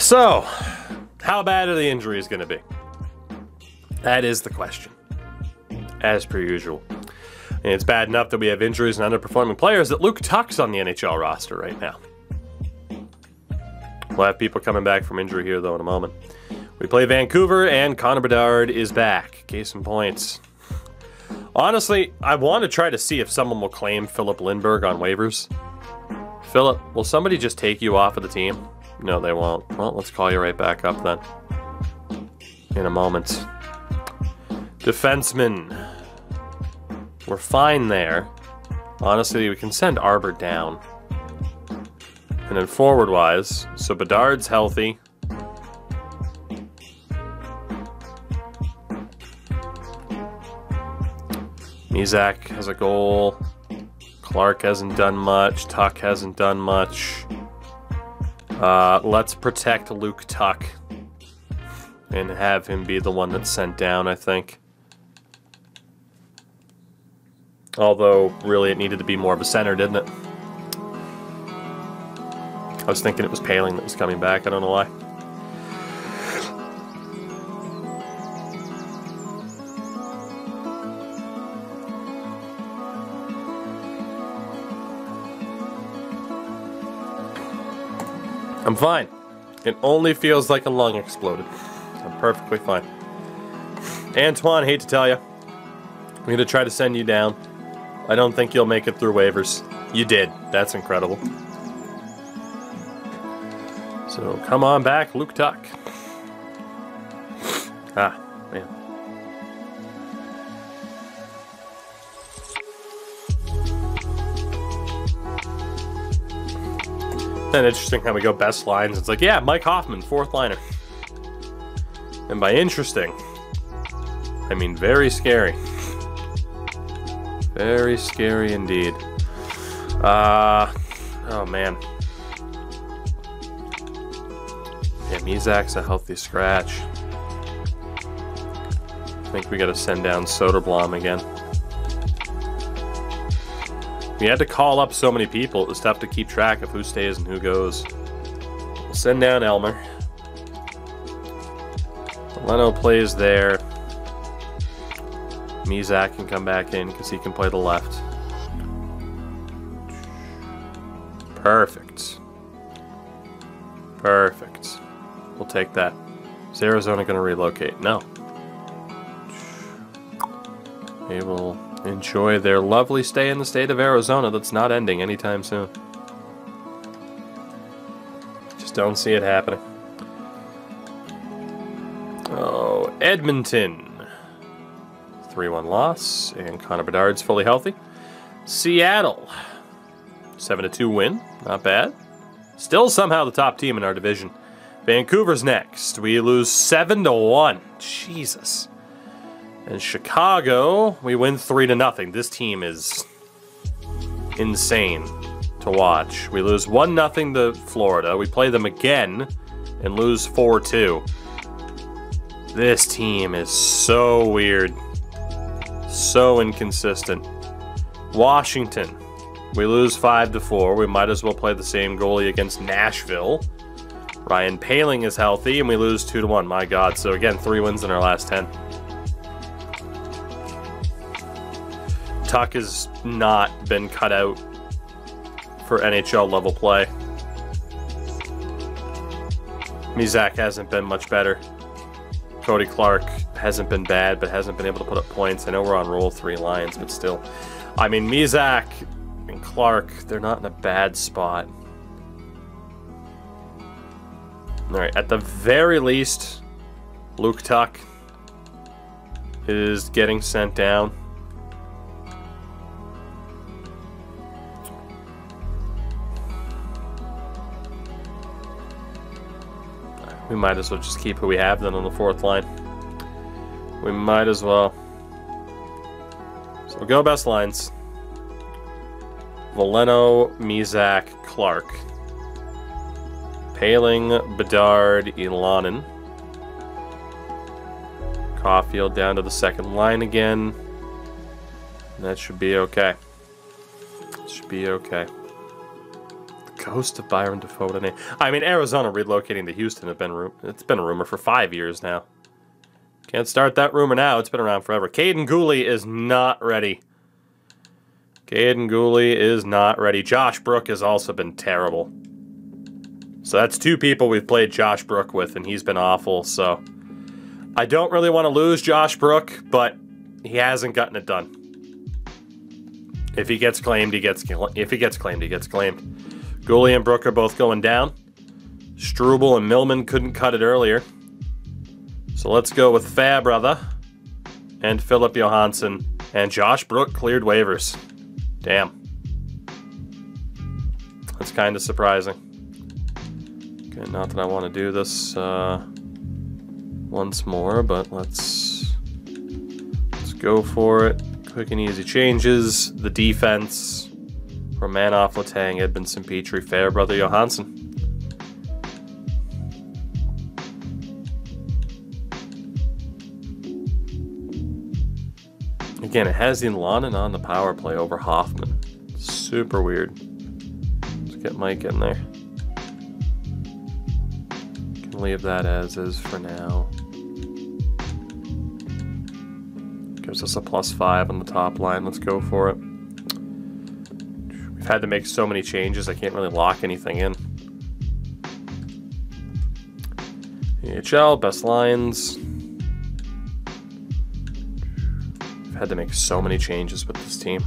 So, how bad are the injuries going to be? That is the question, as per usual. And it's bad enough that we have injuries and underperforming players that Luke Tuck's on the NHL roster right now. We'll have people coming back from injury here, though, in a moment. We play Vancouver, and Connor Bedard is back. Case in point. Honestly, I want to try to see if someone will claim Philip Lindbergh on waivers. Philip, will somebody just take you off of the team? No, they won't. Well, let's call you right back up then. In a moment. Defenseman. We're fine there. Honestly, we can send Arbor down. And then forward-wise, so Bedard's healthy. Mizak has a goal. Clark hasn't done much. Tuck hasn't done much. Let's protect Luke Tuck and have him be the one that's sent down, I think. Although, really, it needed to be more of a center, didn't it? I was thinking it was Paling that was coming back. I don't know why. I'm fine. It only feels like a lung exploded. I'm perfectly fine. Antoine, hate to tell you, I'm going to try to send you down. I don't think you'll make it through waivers. You did. That's incredible. So come on back, Luke Tuck. Ah, man. And interesting how we go best lines. It's like, yeah, Mike Hoffman, fourth liner. And by interesting, I mean very scary. Very scary indeed. Oh man. Yeah, Mizak's a healthy scratch. I think we gotta send down Soderblom again. We had to call up so many people, it was tough to keep track of who stays and who goes. We'll send down Elmer. Leno plays there. Mizak can come back in because he can play the left. Perfect. Perfect. We'll take that. Is Arizona going to relocate? No. They will enjoy their lovely stay in the state of Arizona that's not ending anytime soon. Just don't see it happening. Oh, Edmonton. 3-1 loss, and Connor Bedard's fully healthy. Seattle. 7-2 win. Not bad. Still somehow the top team in our division. Vancouver's next. We lose 7-1. Jesus. And Chicago, we win 3-0. This team is insane to watch. We lose 1-0 to Florida. We play them again and lose 4-2. This team is so weird. So inconsistent. Washington, we lose 5-4. We might as well play the same goalie against Nashville. Ryan Paling is healthy, and we lose 2-1. My God. So again, 3 wins in our last 10. Tuck has not been cut out for NHL level play. Mizak hasn't been much better. Cody Clark hasn't been bad, but hasn't been able to put up points. I know we're on roll 3 lines, but still. I mean, Mizak and Clark, they're not in a bad spot. Alright, at the very least, Luke Tuck is getting sent down. We might as well just keep who we have then on the 4th line. We might as well. So we'll go best lines. Veleno, Mizak, Clark. Paling, Bedard, Ilanen. Caulfield down to the 2nd line again. And that should be okay. Should be okay. Ghost of Byron Defoe today. I mean, Arizona relocating to Houston it's been a rumor for 5 years now. Can't start that rumor now. It's been around forever. Caden Gooley is not ready. Caden Gooley is not ready. Josh Brook has also been terrible. So that's 2 people we've played Josh Brook with, and he's been awful. So I don't really want to lose Josh Brook, but he hasn't gotten it done. If he gets claimed, he gets claimed. Gooley and Brook are both going down. Struble and Millman couldn't cut it earlier. So let's go with Fairbrother and Philip Johansson. And Josh Brook cleared waivers. Damn. That's kind of surprising. Okay, not that I want to do this once more, but let's go for it. Quick and easy changes. The defense. Romanoff, Letang, Edmondson, Petrie, Fairbrother, Johansson. Again, it has Inlanen on the power play over Hoffman. Super weird. Let's get Mike in there. Can leave that as is for now. Gives us a +5 on the top line. Let's go for it. We've had to make so many changes, I can't really lock anything in. NHL, best lines. Had to make so many changes with this team.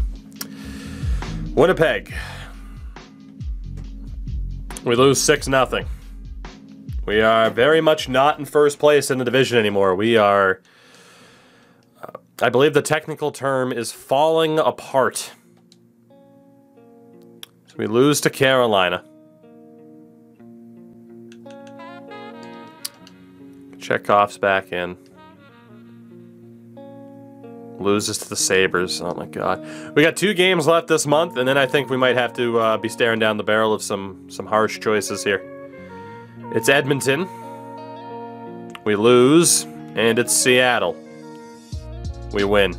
Winnipeg. We lose 6-0. We are very much not in first place in the division anymore. We are, I believe the technical term is falling apart. So we lose to Carolina. Chekhov's back in. Loses to the Sabres. Oh my god. We got 2 games left this month, and then I think we might have to be staring down the barrel of some harsh choices here. It's Edmonton. We lose, and it's Seattle. We win.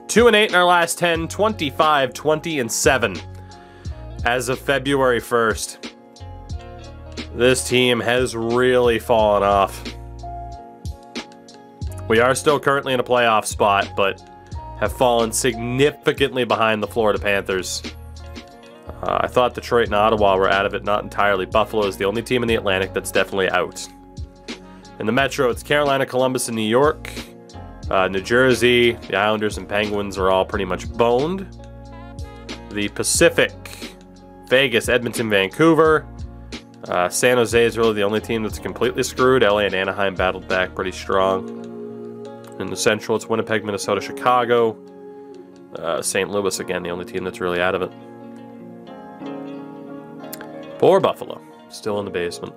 2-8 in our last 10, 25, 20, and 7. As of February 1st. This team has really fallen off. We are still currently in a playoff spot, but have fallen significantly behind the Florida Panthers. I thought Detroit and Ottawa were out of it, not entirely. Buffalo is the only team in the Atlantic that's definitely out. In the Metro, it's Carolina, Columbus, and New York. New Jersey, the Islanders and Penguins are all pretty much boned. The Pacific, Vegas, Edmonton, Vancouver. San Jose is really the only team that's completely screwed. LA and Anaheim battled back pretty strong. In the Central, it's Winnipeg, Minnesota, Chicago. St. Louis, again, the only team that's really out of it. Poor Buffalo. Still in the basement.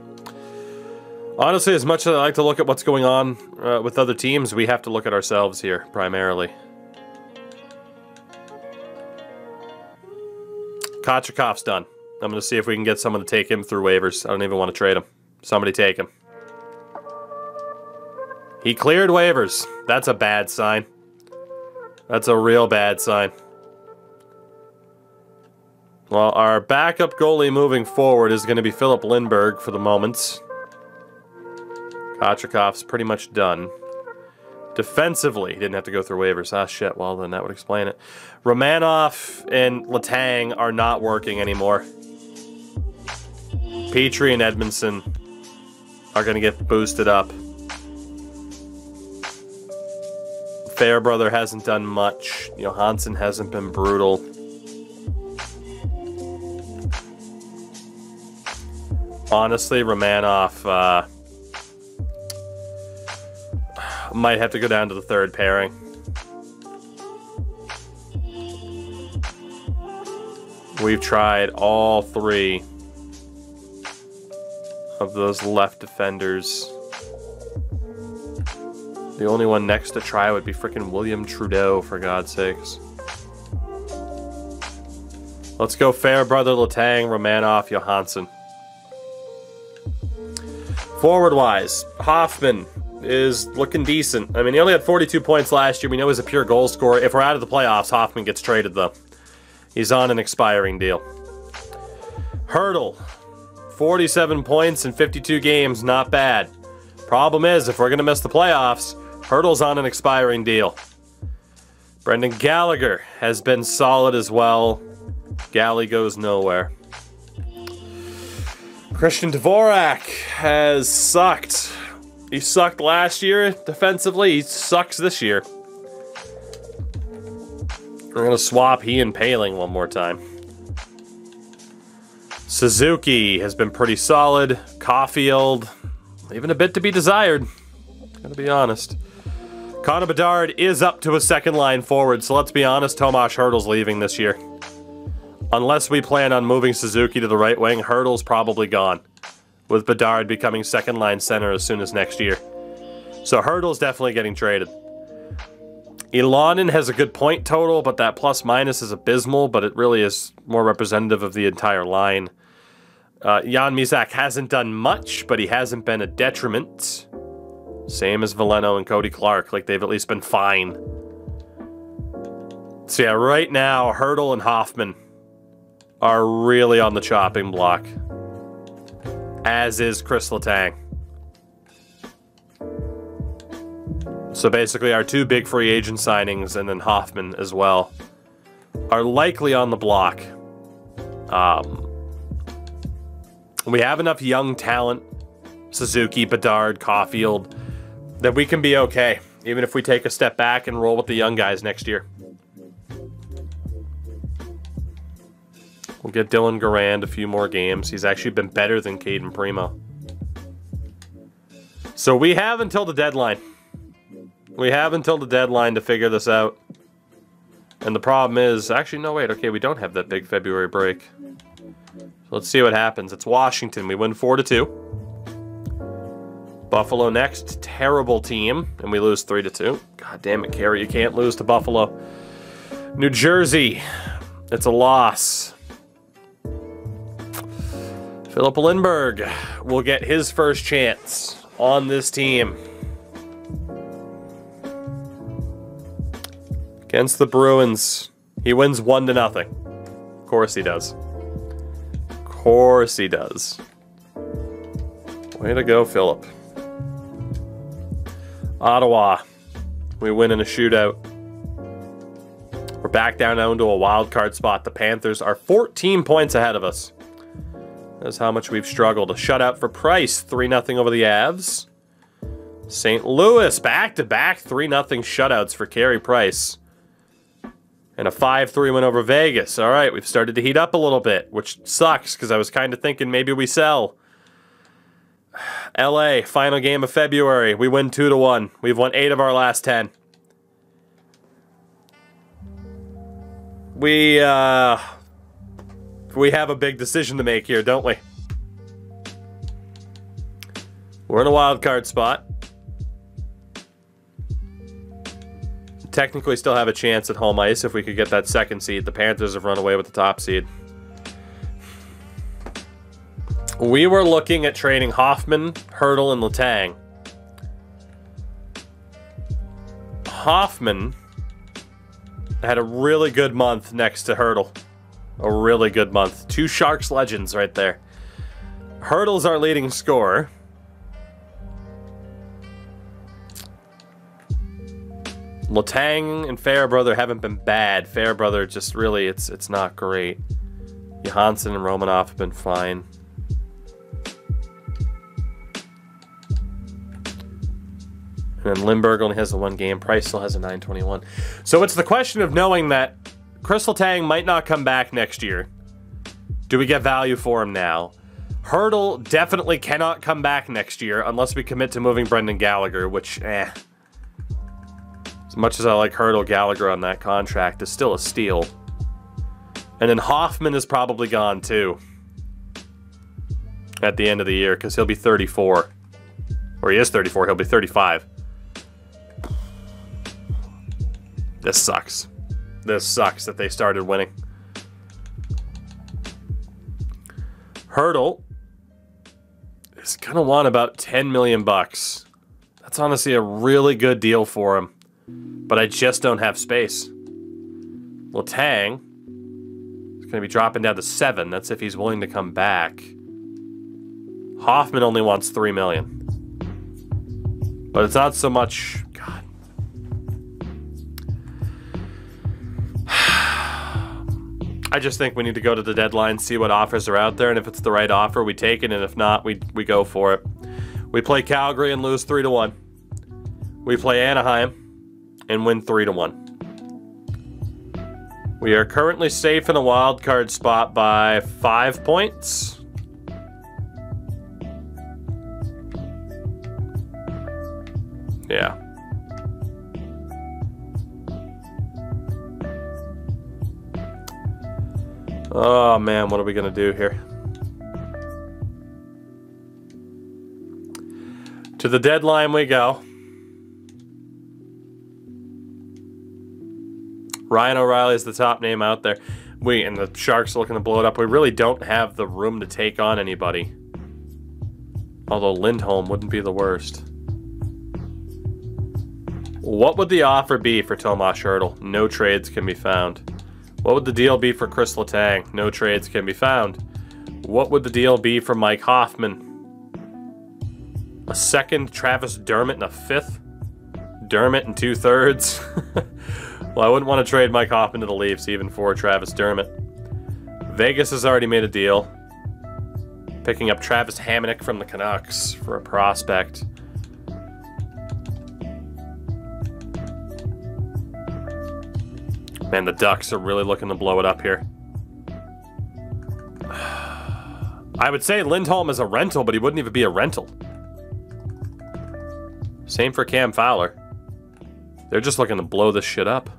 Honestly, as much as I like to look at what's going on with other teams, we have to look at ourselves here, primarily. Kochetkough's done. I'm going to see if we can get someone to take him through waivers. I don't even want to trade him. Somebody take him. He cleared waivers. That's a bad sign. That's a real bad sign. Well, our backup goalie moving forward is going to be Philip Lindbergh for the moment. Kochetkough's pretty much done. Defensively, he didn't have to go through waivers. Ah, shit. Well, then that would explain it. Romanoff and Letang are not working anymore. Petrie and Edmondson are going to get boosted up. Fairbrother hasn't done much. Johansson hasn't been brutal. Honestly, Romanoff might have to go down to the 3rd pairing. We've tried all 3 of those left defenders. The only one next to try would be frickin' William Trudeau, for God's sakes. Let's go Fairbrother, Letang, Romanoff, Johansson. Forward-wise, Hoffman is looking decent. I mean, he only had 42 points last year. We know he's a pure goal scorer. If we're out of the playoffs, Hoffman gets traded, though. He's on an expiring deal. Hurdle. 47 points in 52 games, not bad. Problem is, if we're going to miss the playoffs, Hertl's on an expiring deal. Brendan Gallagher has been solid as well. Gally goes nowhere. Christian Dvorak has sucked. He sucked last year defensively. He sucks this year. We're going to swap he and Paling one more time. Suzuki has been pretty solid. Caulfield, leaving a bit to be desired. Gotta be honest. Connor Bedard is up to a second line forward, so let's be honest, Tomas Hertl's leaving this year. Unless we plan on moving Suzuki to the right wing, Hertl's probably gone, with Bedard becoming second line center as soon as next year. So Hertl's definitely getting traded. Ilonen has a good point total, but that plus-minus is abysmal, but it really is more representative of the entire line. Jan Mysak hasn't done much, but he hasn't been a detriment. Same as Veleno and Cody Clark, like they've at least been fine. So yeah, right now, Hertl and Hoffman are really on the chopping block. As is Chris Letang. So basically our two big free agent signings, and then Hoffman as well, are likely on the block. We have enough young talent, Suzuki, Bedard, Caulfield, that we can be okay, even if we take a step back and roll with the young guys next year. We'll get Dylan Garand a few more games. He's actually been better than Caden Primo. So we have until the deadline. We have until the deadline to figure this out. And the problem is, actually, no, wait, okay, we don't have that big February break. So let's see what happens. It's Washington. We win 4-2. Buffalo next. Terrible team. And we lose 3-2. God damn it, Carey. You can't lose to Buffalo. New Jersey. It's a loss. Philip Lindbergh will get his first chance on this team. Against the Bruins. He wins 1-0. Of course he does. Of course he does. Way to go, Philip. Ottawa. We win in a shootout. We're back down into a wild card spot. The Panthers are 14 points ahead of us. That's how much we've struggled. A shutout for Price. 3-0 over the Avs. St. Louis. Back-to-back 3-0 shutouts for Carey Price. And a 5-3 win over Vegas. All right, we've started to heat up a little bit, which sucks because I was kind of thinking maybe we sell. LA, final game of February. We win 2-1. We've won 8 of our last 10. We have a big decision to make here, don't we? We're in a wild card spot. Technically still have a chance at home ice if we could get that second seed. The Panthers have run away with the top seed. We were looking at trading Hoffman, Hertl, and Letang. Hoffman had a really good month next to Hertl. A really good month. 2 Sharks legends right there. Hertl's our leading scorer. Letang and Fairbrother haven't been bad. Fairbrother just really, it's not great. Johansson and Romanov have been fine. And then Lindbergh only has the 1 game. Price still has a 921. So it's the question of knowing that Chris Letang might not come back next year. Do we get value for him now? Hertl definitely cannot come back next year unless we commit to moving Brendan Gallagher, which, As much as I like Hertl, Gallagher on that contract is still a steal. And then Hoffman is probably gone too at the end of the year because he'll be 34. Or he is 34, he'll be 35. This sucks. This sucks that they started winning. Hertl is going to want about $10 million. That's honestly a really good deal for him. But I just don't have space. Letang is going to be dropping down to 7. That's if he's willing to come back. Hoffman only wants $3 million. But it's not so much... God. I just think we need to go to the deadline, see what offers are out there, and if it's the right offer, we take it, and if not, we go for it. We play Calgary and lose 3-1. We play Anaheim and win 3-1. We are currently safe in a wild card spot by 5 points. Yeah. Oh man, what are we gonna do here? To the deadline we go. Ryan O'Reilly is the top name out there. And the Sharks are looking to blow it up. We really don't have the room to take on anybody. Although Lindholm wouldn't be the worst. What would the offer be for Tomas Hertl? No trades can be found. What would the deal be for Chris Letang? No trades can be found. What would the deal be for Mike Hoffman? A second Travis Dermott and a fifth? Dermott and 2/3? Well, I wouldn't want to trade Mike Hoffman to the Leafs even for Travis Dermott. Vegas has already made a deal. Picking up Travis Hamonic from the Canucks for a prospect. Man, the Ducks are really looking to blow it up here. I would say Lindholm is a rental, but he wouldn't even be a rental. Same for Cam Fowler. They're just looking to blow this shit up.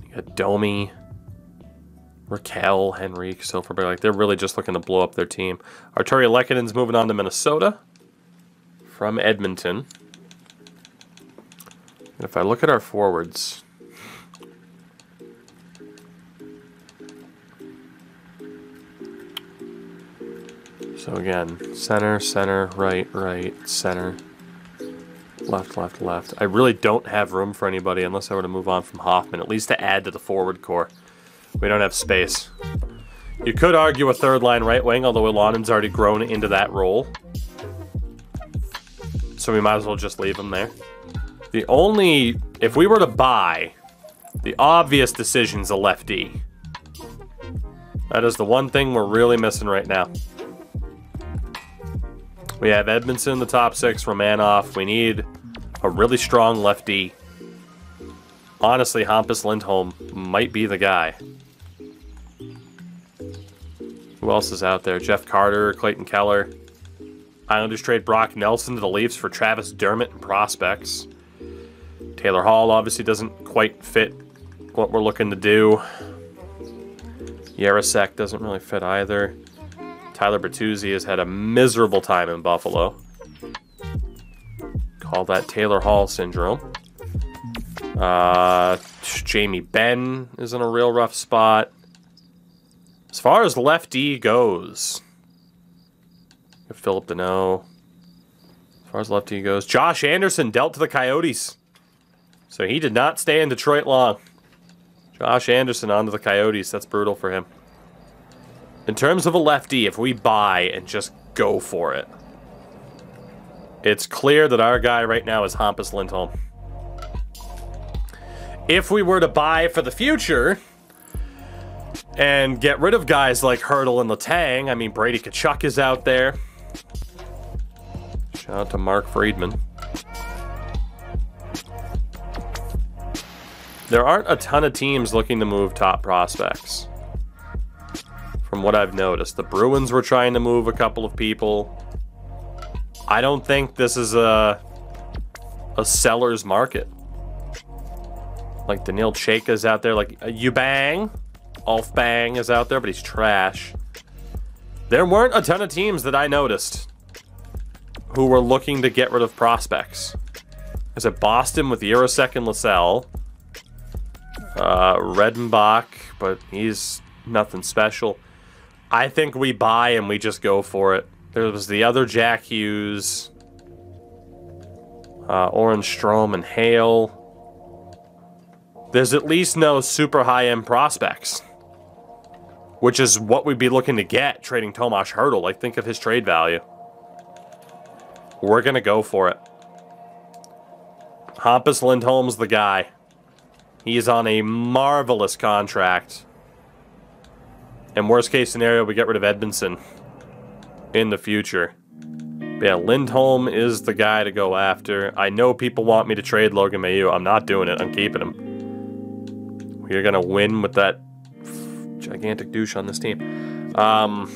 You got Domi, Raquel, Henrique, Silverberg. Like, they're really just looking to blow up their team. Arturi Lekkonen's moving on to Minnesota from Edmonton. And if I look at our forwards... So again, center, center, right, right, center, left, left, left. I really don't have room for anybody unless I were to move on from Hoffman, at least to add to the forward core. We don't have space. You could argue a third line right wing, although Ilonen's already grown into that role. So we might as well just leave him there. The only, if we were to buy, the obvious decision's a lefty. That is the one thing we're really missing right now. We have Edmondson in the top 6, Romanov. We need a really strong lefty. Honestly, Hampus Lindholm might be the guy. Who else is out there? Jeff Carter, Clayton Keller. Islanders trade Brock Nelson to the Leafs for Travis Dermott and prospects. Taylor Hall obviously doesn't quite fit what we're looking to do. Yarosek doesn't really fit either. Tyler Bertuzzi has had a miserable time in Buffalo. Call that Taylor Hall syndrome. Jamie Benn is in a real rough spot. As far as lefty goes, Philip Deneau. As far as lefty goes, Josh Anderson dealt to the Coyotes. So he did not stay in Detroit long. Josh Anderson onto the Coyotes. That's brutal for him. In terms of a lefty, if we buy and just go for it, it's clear that our guy right now is Hampus Lindholm. If we were to buy for the future and get rid of guys like Hertl and Letang, I mean, Brady Tkachuk is out there. Shout out to Mark Friedman. There aren't a ton of teams looking to move top prospects. From what I've noticed, the Bruins were trying to move a couple of people. I don't think this is a seller's market. Like Daniil Chayka's out there, like Ubang, Ulf Bang is out there, but he's trash. There weren't a ton of teams that I noticed who were looking to get rid of prospects. Is it Boston with Yarosek and Lascelles? Redenbach, but he's nothing special. I think we buy and we just go for it. There was the other Jack Hughes, Orange Strom and Hale. There's at least no super high-end prospects. which is what we'd be looking to get trading Tomas Hertl. Like, think of his trade value. We're going to go for it. Hampus Lindholm's the guy. He is on a marvelous contract. And worst case scenario, we get rid of Edmondson in the future. But yeah, Lindholm is the guy to go after. I know people want me to trade Logan Mailloux. I'm not doing it. I'm keeping him. We're going to win with that gigantic douche on this team. I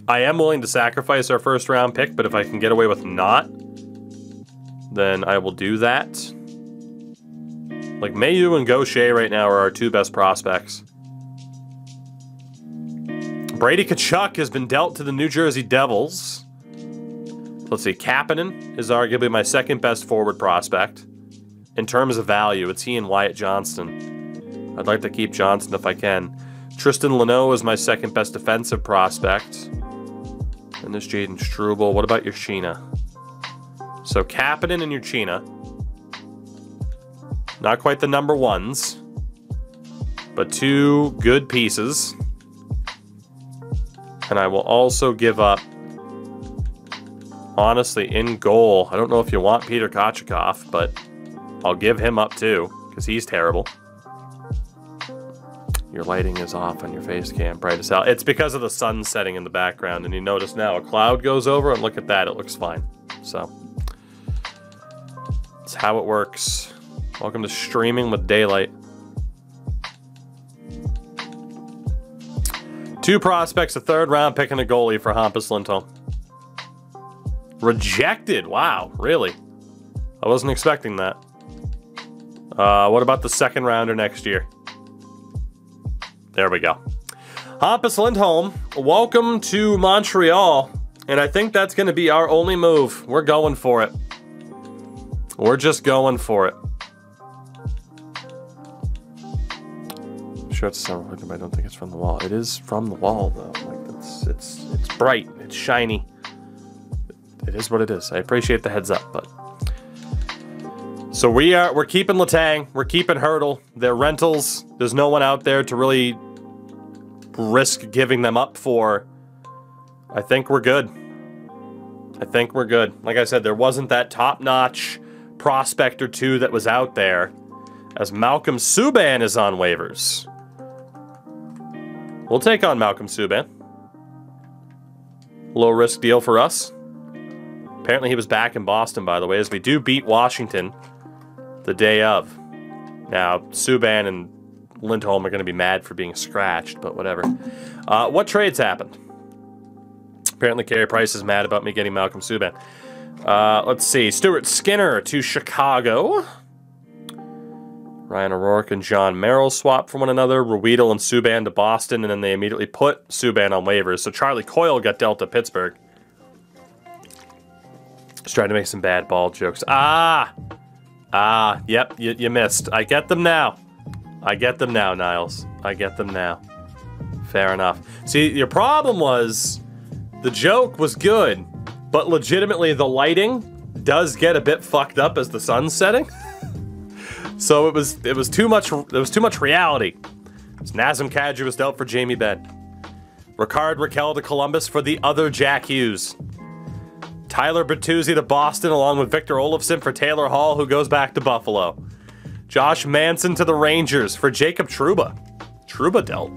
am willing to sacrifice our first round pick, but if I can get away with not, then I will do that. Like, Mailloux and Gaucher right now are our two best prospects. Brady Tkachuk has been dealt to the New Jersey Devils. Let's see, Kapanen is arguably my second best forward prospect. In terms of value, it's he and Wyatt Johnston. I'd like to keep Johnston if I can. Tristan Luneau is my second best defensive prospect. And this Jaden Struble. What about your Sheena? So Kapanen and your Sheena. Not quite the number ones, but two good pieces. And I will also give up, honestly, in goal. I don't know if you want Peter Kochetkov, but I'll give him up too, because he's terrible. Your lighting is off on your face cam, bright as hell. It's because of the sun setting in the background, and you notice now a cloud goes over, and look at that, it looks fine. So, that's how it works. Welcome to streaming with daylight. Two prospects, a third round pick, and a goalie for Hampus Lindholm. Rejected. Wow, really? I wasn't expecting that. What about the second rounder next year? There we go. Hampus Lindholm, welcome to Montreal. And I think that's going to be our only move. We're going for it. We're just going for it. Sure, it's summer, but I don't think it's from the wall. It is from the wall, though. Like, it's bright, it's shiny. It is what it is. I appreciate the heads up, but so we're keeping Letang, we're keeping Hertl. They're rentals. There's no one out there to really risk giving them up for. I think we're good. I think we're good. Like I said, there wasn't that top-notch prospect or two that was out there, as Malcolm Subban is on waivers. We'll take on Malcolm Subban. Low-risk deal for us. Apparently he was back in Boston, by the way, as we do beat Washington the day of. Now, Subban and Lindholm are going to be mad for being scratched, but whatever. What trades happened? Apparently Carey Price is mad about me getting Malcolm Subban. Let's see. Stuart Skinner to Chicago. Ryan O'Rourke and John Merrill swap for one another. Ruedel and Subban to Boston, and then they immediately put Subban on waivers. So Charlie Coyle got dealt to Pittsburgh. Just trying to make some bad ball jokes. Yep, you missed. I get them now. I get them now, Niles. I get them now. Fair enough. See, your problem was the joke was good, but legitimately the lighting does get a bit fucked up as the sun's setting. So it was too much. There was too much reality. It's Nazem Kadri was dealt for Jamie Benn. Ricard Raquel to Columbus for the other Jack Hughes. Tyler Bertuzzi to Boston along with Victor Olofsson for Taylor Hall, who goes back to Buffalo. Josh Manson to the Rangers for Jacob Trouba. Trouba dealt.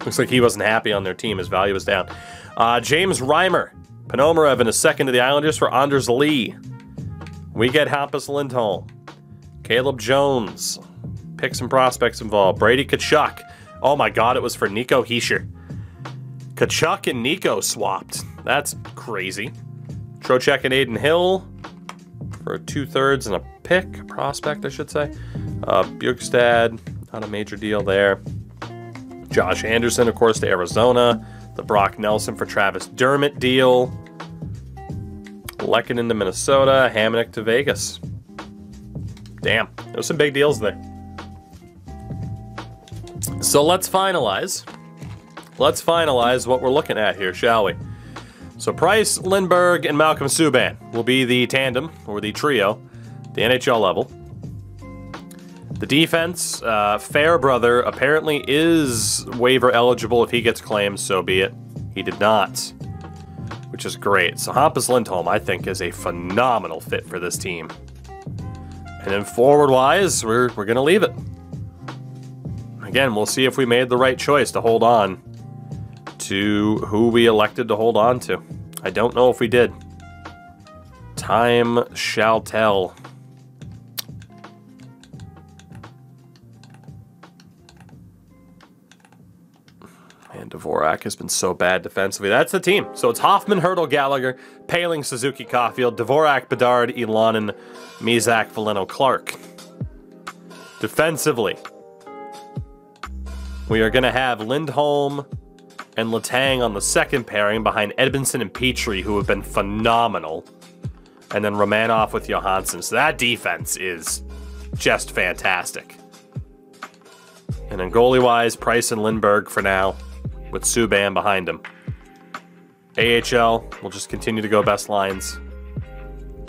Looks like he wasn't happy on their team. His value was down. James Reimer. Panomarev in a second to the Islanders for Anders Lee. We get Hampus Lindholm. Caleb Jones. Picks and prospects involved. Brady Tkachuk. Oh my god, it was for Nico Hischier. Tkachuk and Nico swapped. That's crazy. Trocheck and Aiden Hill for 2/3 and a pick. A prospect, I should say. Bjorkstad. Not a major deal there. Josh Anderson, of course, to Arizona. The Brock Nelson for Travis Dermott deal. Lehkonen to Minnesota. Hamonic to Vegas. Damn, there's some big deals there. So let's finalize. Let's finalize what we're looking at here, shall we? So Price, Lindbergh, and Malcolm Subban will be the tandem, or the trio, the NHL level. The defense, Fairbrother apparently is waiver eligible. If he gets claimed, so be it. He did not, which is great. So Hampus Lindholm, I think, is a phenomenal fit for this team. And then forward-wise, we're going to leave it. Again, we'll see if we made the right choice to hold on to who we elected to hold on to. I don't know if we did. Time shall tell. And Dvorak has been so bad defensively. That's the team. So it's Hoffman, Hurdle, Gallagher, Paling, Suzuki, Caulfield, Dvorak, Bedard, Elonen, Mizak, Foligno, Clark. Defensively, we are going to have Lindholm and Letang on the second pairing behind Edmondson and Petrie, who have been phenomenal. And then Romanov with Johansson. So that defense is just fantastic. And then goalie-wise, Price and Lindbergh for now, with Subban behind him. AHL will just continue to go best lines.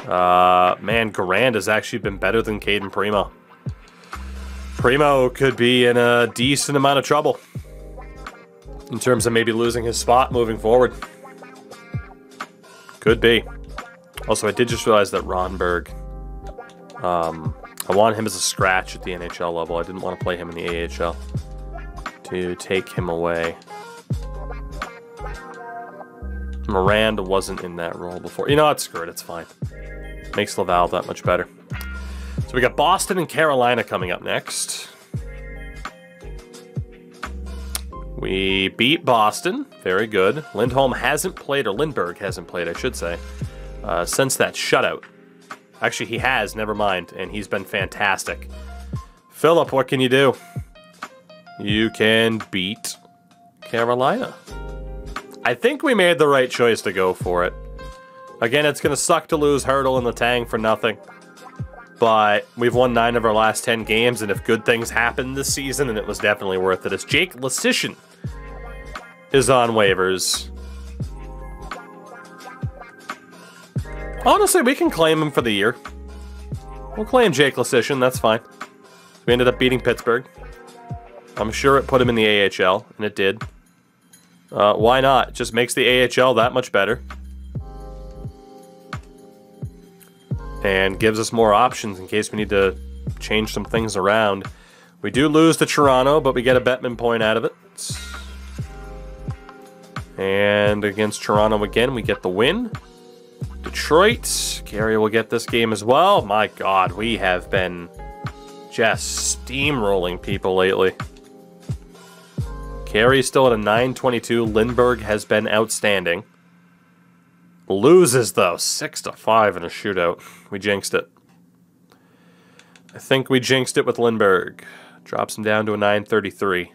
Man, Garand has actually been better than Caden Primo. Primo could be in a decent amount of trouble in terms of maybe losing his spot moving forward. Could be. Also, I did just realize that Ronberg, I want him as a scratch at the NHL level. I didn't want to play him in the AHL to take him away. Miranda wasn't in that role before. You know what? Screw it. It's fine. Makes Laval that much better. So we got Boston and Carolina coming up next. We beat Boston. Very good. Lindholm hasn't played, or Lindbergh hasn't played, I should say, since that shutout. Actually, he has. Never mind. And he's been fantastic. Phillip, what can you do? You can beat Carolina. I think we made the right choice to go for it. Again, it's going to suck to lose Hurdle and Letang for nothing. But we've won 9 of our last 10 games, and if good things happen this season, then it was definitely worth it. As Jake Lesishin is on waivers. Honestly, we can claim him for the year. We'll claim Jake Lesishin, that's fine. We ended up beating Pittsburgh. I'm sure it put him in the AHL, and it did. Why not? It just makes the AHL that much better. And gives us more options in case we need to change some things around. We do lose to Toronto, but we get a Bettman point out of it. And against Toronto again, we get the win. Detroit, Gary will get this game as well. My God, we have been just steamrolling people lately. Carey's still at a 922. Lindbergh has been outstanding. Loses, though, 6-5 in a shootout. We jinxed it. I think we jinxed it with Lindbergh. Drops him down to a 933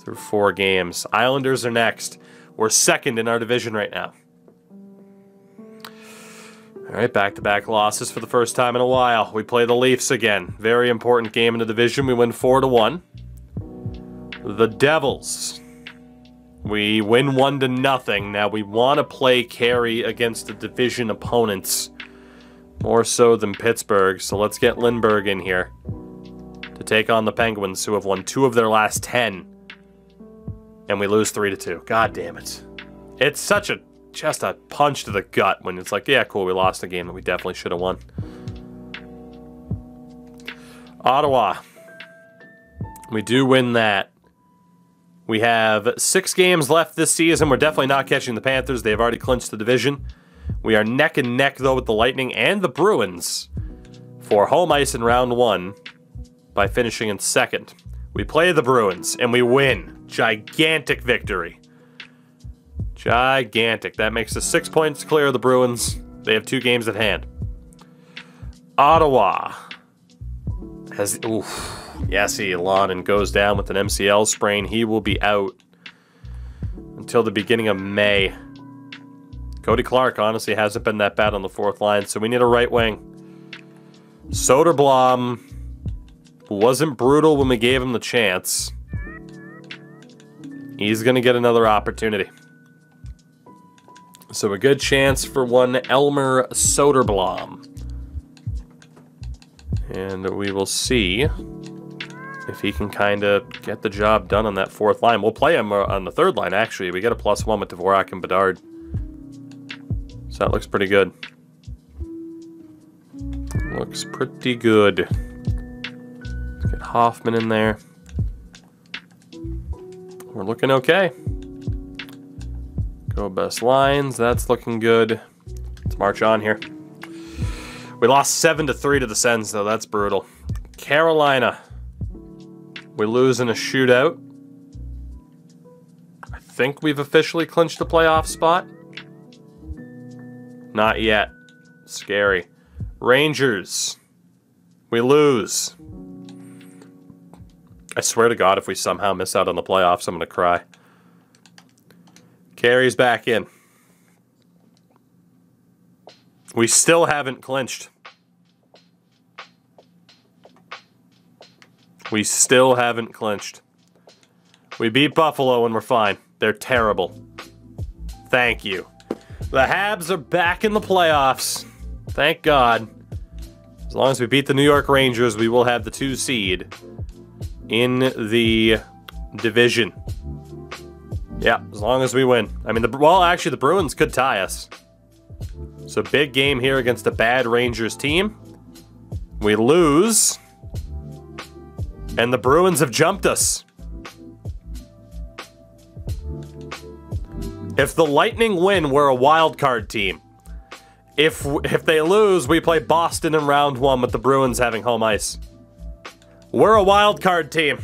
through 4 games. Islanders are next. We're second in our division right now. All right, back-to-back losses for the first time in a while. We play the Leafs again. Very important game in the division. We win 4-1. The Devils. We win 1-0. Now we want to play Carey against the division opponents more so than Pittsburgh. So let's get Lindbergh in here to take on the Penguins, who have won 2 of their last 10. And we lose 3-2. God damn it. It's such a just a punch to the gut when it's like, yeah, cool, we lost a game that we definitely should have won. Ottawa. We do win that. We have 6 games left this season. We're definitely not catching the Panthers. They've already clinched the division. We are neck and neck, though, with the Lightning and the Bruins for home ice in round 1 by finishing in 2nd. We play the Bruins, and we win. Gigantic victory. Gigantic. That makes us 6 points clear of the Bruins. They have 2 games at hand. Ottawa has... Oof. Yassi Elonen goes down with an MCL sprain. He will be out until the beginning of May. Cody Clark honestly hasn't been that bad on the 4th line, so we need a right wing. Soderblom wasn't brutal when we gave him the chance. He's going to get another opportunity. So a good chance for one Elmer Soderblom. And we will see if he can kind of get the job done on that fourth line. We'll play him on the third line, actually. We get a +1 with Dvorak and Bedard. So that looks pretty good. Looks pretty good. Let's get Hoffman in there. We're looking okay. Go best lines. That's looking good. Let's march on here. We lost 7-3 to the Sens, though. That's brutal. Carolina. We lose in a shootout. I think we've officially clinched the playoff spot. Not yet. Scary. Rangers. We lose. I swear to God, if we somehow miss out on the playoffs, I'm going to cry. Carey's back in. We still haven't clinched. We still haven't clinched. We beat Buffalo and we're fine. They're terrible. Thank you. The Habs are back in the playoffs. Thank God. As long as we beat the New York Rangers, we will have the 2 seed in the division. Yeah, as long as we win. I mean, well, actually, the Bruins could tie us. So big game here against a bad Rangers team. We lose. And the Bruins have jumped us. If the Lightning win, we're a wild card team. If they lose, we play Boston in round 1 with the Bruins having home ice. We're a wild card team.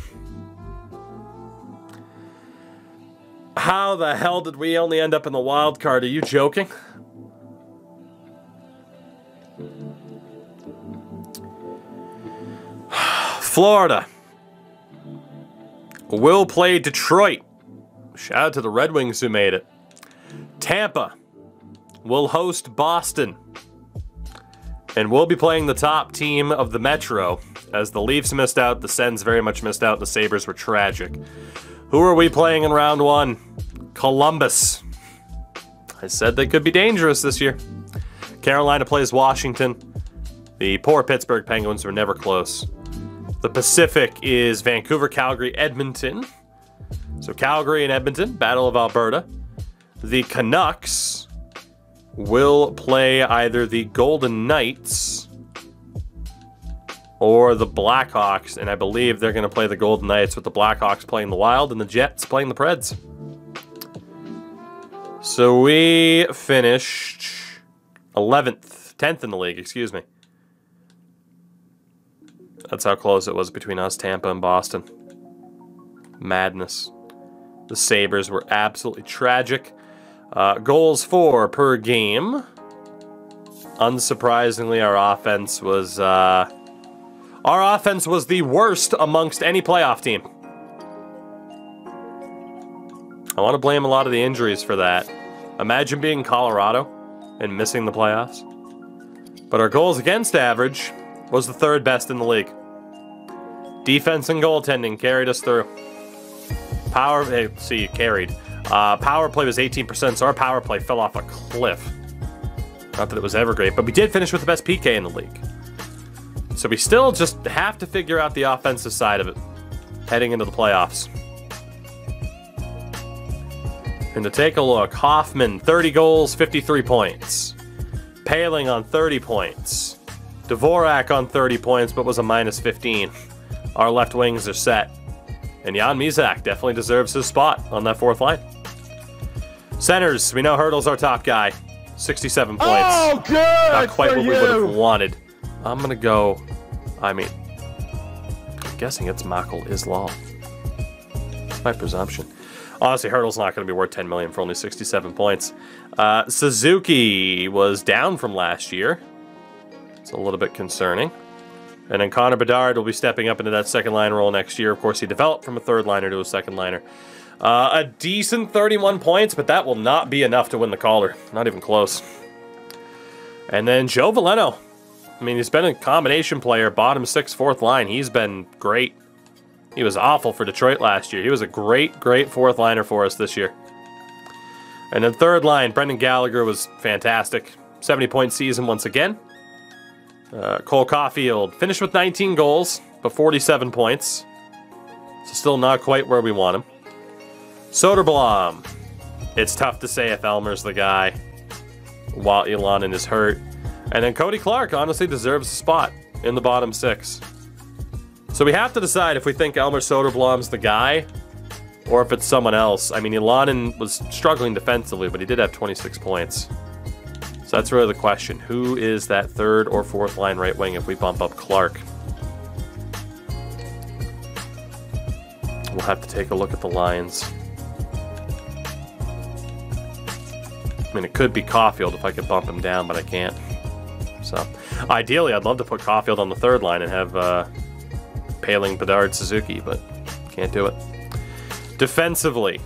How the hell did we only end up in the wild card? Are you joking? Florida will play Detroit. Shout out to the Red Wings who made it. Tampa will host Boston. And we'll be playing the top team of the Metro. As the Leafs missed out, the Sens very much missed out, the Sabres were tragic. Who are we playing in round 1? Columbus. I said they could be dangerous this year. Carolina plays Washington. The poor Pittsburgh Penguins were never close. The Pacific is Vancouver, Calgary, Edmonton. So Calgary and Edmonton, Battle of Alberta. The Canucks will play either the Golden Knights or the Blackhawks, and I believe they're going to play the Golden Knights with the Blackhawks playing the Wild and the Jets playing the Preds. So we finished 11th, 10th in the league, excuse me. That's how close it was between us, Tampa, and Boston. Madness. The Sabres were absolutely tragic. Goals for per game. Unsurprisingly, our offense was the worst amongst any playoff team. I want to blame a lot of the injuries for that. Imagine being Colorado and missing the playoffs. But our goals against average was the 3rd best in the league. Defense and goaltending carried us through. Power play was 18%, so our power play fell off a cliff. Not that it was ever great, but we did finish with the best PK in the league. So we still just have to figure out the offensive side of it heading into the playoffs. And to take a look, Hoffman, 30 goals, 53 points. Paling on 30 points. Dvorak on 30 points, but was a -15. Our left wings are set. And Jan Mizak definitely deserves his spot on that 4th line. Centers, we know Hurdle's our top guy. 67 points. Oh, good! Not quite what we would have you. wanted. I'm going to go, I'm guessing it's Michael Islal. That's my presumption. Honestly, Hurdle's not going to be worth $10 million for only 67 points. Suzuki was down from last year. It's a little bit concerning. And then Connor Bedard will be stepping up into that 2nd-line role next year. Of course, he developed from a 3rd-liner to a 2nd-liner. A decent 31 points, but that will not be enough to win the Calder. Not even close. And then Joe Veleno. I mean, he's been a combination player, bottom 6, 4th line. He's been great. He was awful for Detroit last year. He was a great, great 4th-liner for us this year. And then 3rd line, Brendan Gallagher was fantastic. 70-point season once again. Cole Caulfield finished with 19 goals, but 47 points. So still not quite where we want him. Soderblom. It's tough to say if Elmer's the guy while Ilanen is hurt. And then Cody Clark honestly deserves a spot in the bottom 6. So we have to decide if we think Elmer Soderblom's the guy or if it's someone else. I mean, Ilanen was struggling defensively, but he did have 26 points. So that's really the question. Who is that 3rd or 4th line right wing if we bump up Clark? We'll have to take a look at the lines. I mean, it could be Caulfield if I could bump him down, but I can't. So, ideally, I'd love to put Caulfield on the 3rd line and have Paling, Bedard, Suzuki, but can't do it. Defensively,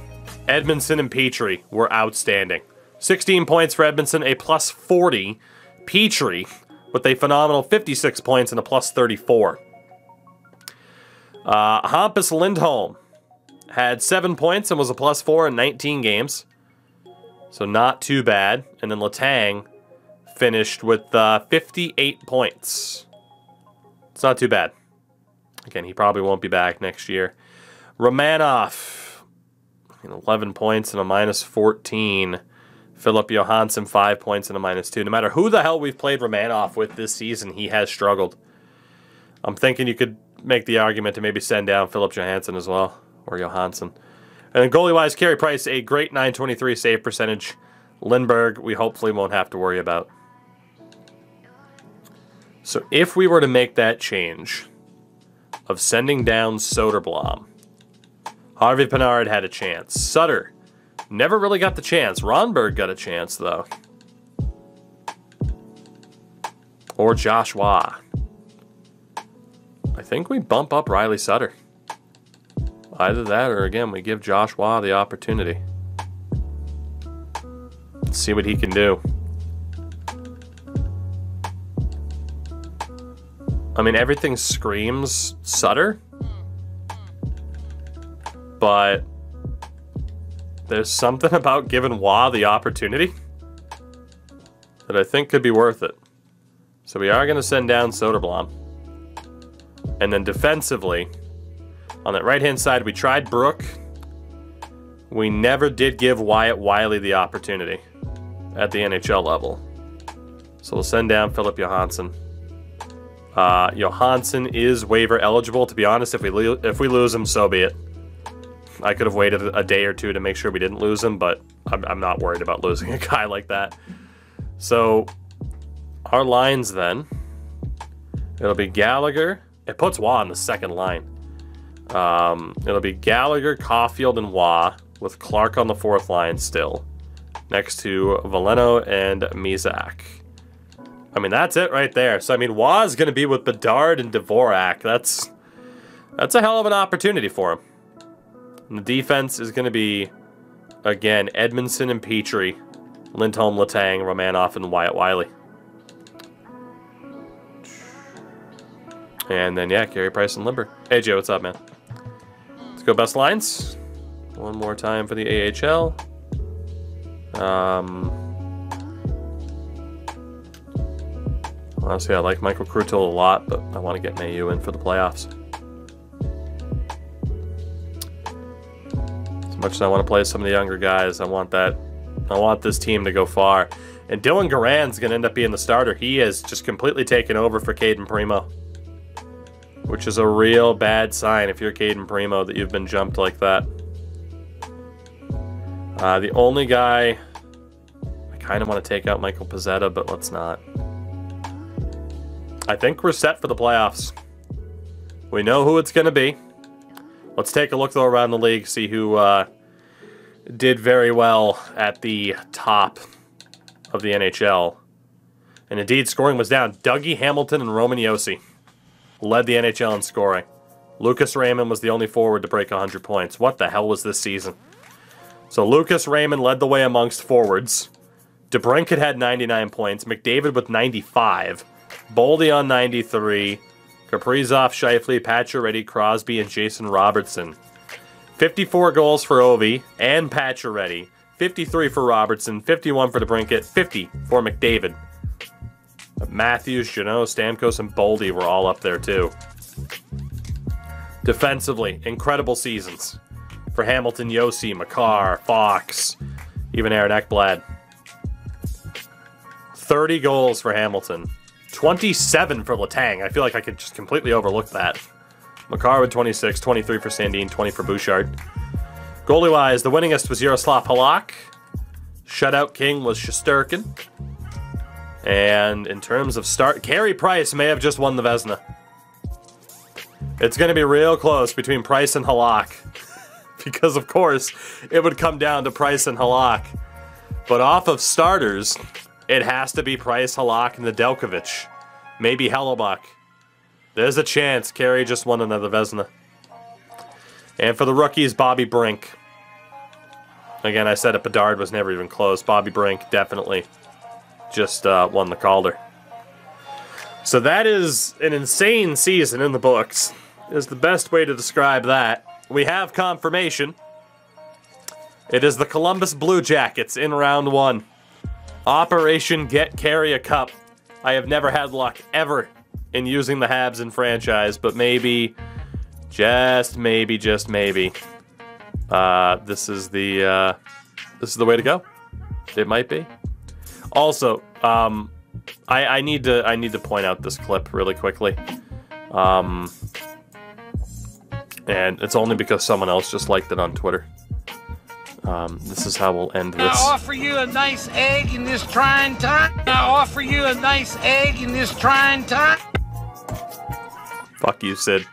Edmondson and Petrie were outstanding. 16 points for Edmondson, a plus 40. Petrie with a phenomenal 56 points and a plus 34. Hampus Lindholm had 7 points and was a plus 4 in 19 games. So not too bad. And then Letang finished with 58 points. It's not too bad. Again, he probably won't be back next year. Romanov, 11 points and a minus 14. Philip Johansson, 5 points and a minus 2. No matter who the hell we've played Romanov with this season, he has struggled. I'm thinking you could make the argument to maybe send down Philip Johansson as well, or Johansson. And then goalie-wise, Carey Price, a great .923 save percentage. Lindbergh, we hopefully won't have to worry about. So if we were to make that change of sending down Soderblom, Harvey Pinard had a chance. Sutter never really got the chance. Ronberg got a chance, though. Or Joshua. I think we bump up Riley Sutter. Either that or, again, we give Joshua the opportunity. Let's see what he can do. I mean, everything screams Sutter. But there's something about giving Wah the opportunity that I think could be worth it. So we are going to send down Soderblom. And then defensively, on that right-hand side, we tried Brook. We never did give Wyatt Wiley the opportunity at the NHL level. So we'll send down Philip Johansson. Johansson is waiver eligible. To be honest, if we lose him, so be it. I could have waited a day or two to make sure we didn't lose him, but I'm not worried about losing a guy like that. So our lines then, it'll be Gallagher. It puts Wah on the second line. It'll be Gallagher, Caulfield, and Wah, with Clark on the 4th line still, next to Veleno and Mizak. I mean, that's it right there. So, I mean, Wah is going to be with Bedard and Dvorak. That's a hell of an opportunity for him. And the defense is going to be, again, Edmondson and Petrie, Lindholm, Letang, Romanov, and Wyatt Wiley. And then, yeah, Carey Price and Limber. Hey, Joe, what's up, man? Let's go best lines. One more time for the AHL. Honestly, I like Michael Krutel a lot, but I want to get Mayu in for the playoffs. As much as I want to play some of the younger guys, I want this team to go far. And Dylan Garand's going to end up being the starter. He has just completely taken over for Caden Primo, which is a real bad sign if you're Caden Primo that you've been jumped like that. The only guy, I kind of want to take out Michael Pezzetta, but let's not. I think we're set for the playoffs. We know who it's going to be. Let's take a look, though, around the league, see who did very well at the top of the NHL. And indeed, scoring was down. Dougie Hamilton and Roman Josi led the NHL in scoring. Lucas Raymond was the only forward to break 100 points. What the hell was this season? So Lucas Raymond led the way amongst forwards. DeBrincat had 99 points. McDavid with 95. Boldy on 93. Kaprizov, Scheifele, Pacioretty, Crosby, and Jason Robertson. 54 goals for Ovi and Pacioretty. 53 for Robertson. 51 for DeBrincat. 50 for McDavid. Matthews, Jeannot, Stamkos, and Boldy were all up there too. Defensively, incredible seasons for Hamilton, Yossi, Makar, Fox, even Aaron Ekblad. 30 goals for Hamilton. 27 for Letang. I feel like I could just completely overlook that. Makar with 26, 23 for Sandin, 20 for Bouchard. Goalie-wise, the winningest was Yaroslav Halak. Shutout king was Shesterkin. And in terms of start, Carey Price may have just won the Vezina. It's going to be real close between Price and Halak. Because, of course, it would come down to Price and Halak. But off of starters, it has to be Price, Halak, and Nedeljkovic. Maybe Hellebuck. There's a chance Carey just won another Vezina. And for the rookies, Bobby Brink. Again, I said it, Bedard was never even close. Bobby Brink definitely just won the Calder. So that is an insane season in the books, is the best way to describe that. We have confirmation. It is the Columbus Blue Jackets in round 1. Operation Get Carey a Cup. I have never had luck ever in using the Habs in franchise, but maybe, just maybe, this is the way to go. It might be. Also, I need to point out this clip really quickly. And it's only because someone else just liked it on Twitter. This is how we'll end this. I offer you a nice egg in this trying time. I offer you a nice egg in this trying time. Fuck you, Sid.